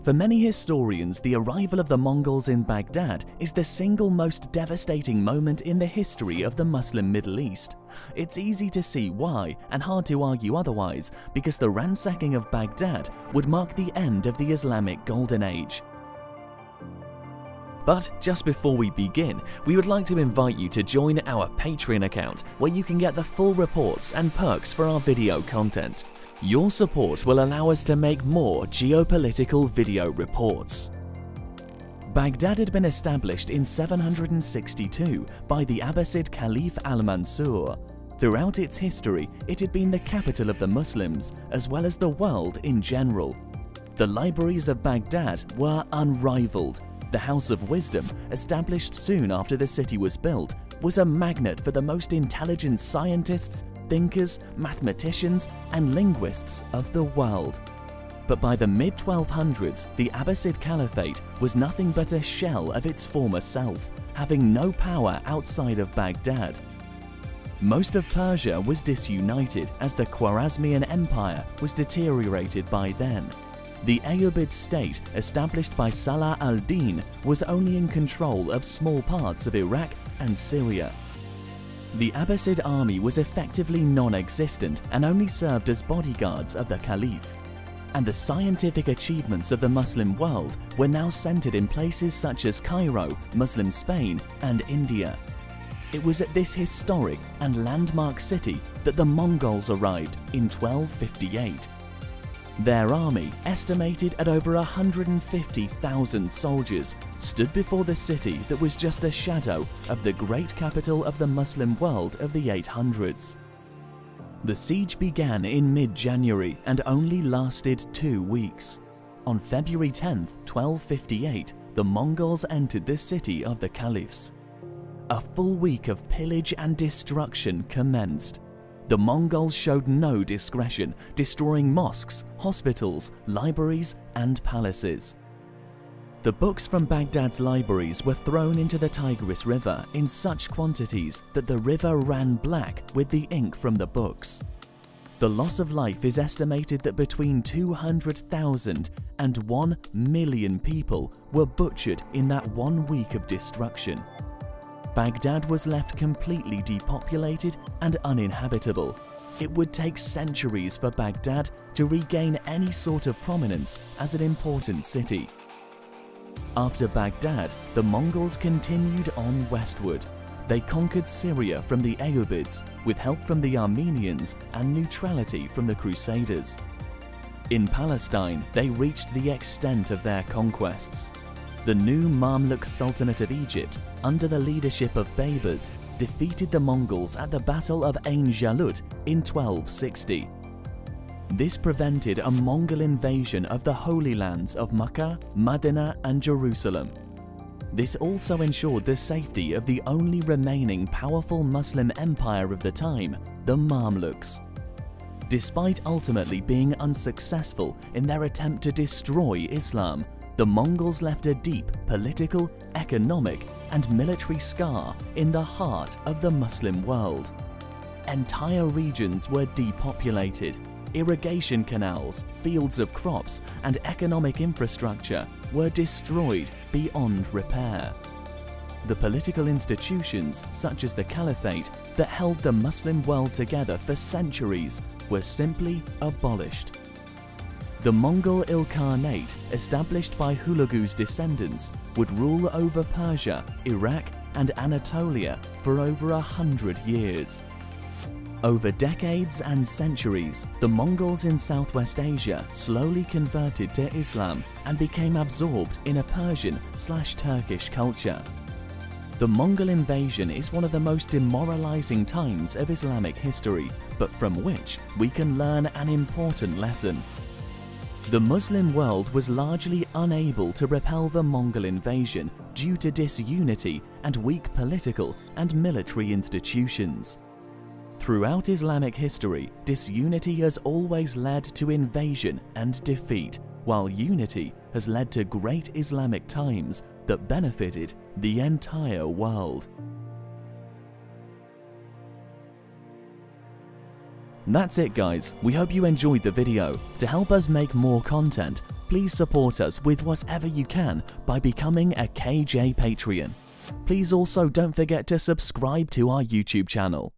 For many historians, the arrival of the Mongols in Baghdad is the single most devastating moment in the history of the Muslim Middle East. It's easy to see why, and hard to argue otherwise, because the ransacking of Baghdad would mark the end of the Islamic Golden Age. But just before we begin, we would like to invite you to join our Patreon account, where you can get the full reports and perks for our video content. Your support will allow us to make more geopolitical video reports. Baghdad had been established in 762 by the Abbasid Caliph al-Mansur. Throughout its history, it had been the capital of the Muslims, as well as the world in general. The libraries of Baghdad were unrivaled. The House of Wisdom, established soon after the city was built, was a magnet for the most intelligent scientists, thinkers, mathematicians, and linguists of the world. But by the mid-1200s, the Abbasid Caliphate was nothing but a shell of its former self, having no power outside of Baghdad. Most of Persia was disunited as the Khwarezmian Empire was deteriorated by then. The Ayyubid state, established by Salah al-Din, was only in control of small parts of Iraq and Syria. The Abbasid army was effectively non-existent and only served as bodyguards of the Caliph. And the scientific achievements of the Muslim world were now centered in places such as Cairo, Muslim Spain, and India. It was at this historic and landmark city that the Mongols arrived in 1258. Their army, estimated at over 150,000 soldiers, stood before the city that was just a shadow of the great capital of the Muslim world of the 800s. The siege began in mid-January and only lasted 2 weeks. On February 10, 1258, the Mongols entered the city of the Caliphs. A full week of pillage and destruction commenced. The Mongols showed no discretion, destroying mosques, hospitals, libraries, and palaces. The books from Baghdad's libraries were thrown into the Tigris River in such quantities that the river ran black with the ink from the books. The loss of life is estimated that between 200,000 and 1 million people were butchered in that 1 week of destruction. Baghdad was left completely depopulated and uninhabitable. It would take centuries for Baghdad to regain any sort of prominence as an important city. After Baghdad, the Mongols continued on westward. They conquered Syria from the Ayyubids with help from the Armenians and neutrality from the Crusaders. In Palestine, they reached the extent of their conquests. The new Mamluk Sultanate of Egypt, under the leadership of Baybars, defeated the Mongols at the Battle of Ain Jalut in 1260. This prevented a Mongol invasion of the Holy Lands of Mecca, Medina, and Jerusalem. This also ensured the safety of the only remaining powerful Muslim empire of the time, the Mamluks. Despite ultimately being unsuccessful in their attempt to destroy Islam, the Mongols left a deep political, economic, and military scar in the heart of the Muslim world. Entire regions were depopulated. Irrigation canals, fields of crops, and economic infrastructure were destroyed beyond repair. The political institutions, such as the Caliphate, that held the Muslim world together for centuries, were simply abolished. The Mongol Ilkhanate, established by Hulagu's descendants, would rule over Persia, Iraq, and Anatolia for over 100 years. Over decades and centuries, the Mongols in Southwest Asia slowly converted to Islam and became absorbed in a Persian/Turkish culture. The Mongol invasion is one of the most demoralizing times of Islamic history, but from which we can learn an important lesson. The Muslim world was largely unable to repel the Mongol invasion due to disunity and weak political and military institutions. Throughout Islamic history, disunity has always led to invasion and defeat, while unity has led to great Islamic times that benefited the entire world. That's it guys, we hope you enjoyed the video. To help us make more content, Please support us with whatever you can by becoming a KJ Patreon. Please also don't forget to subscribe to our YouTube channel.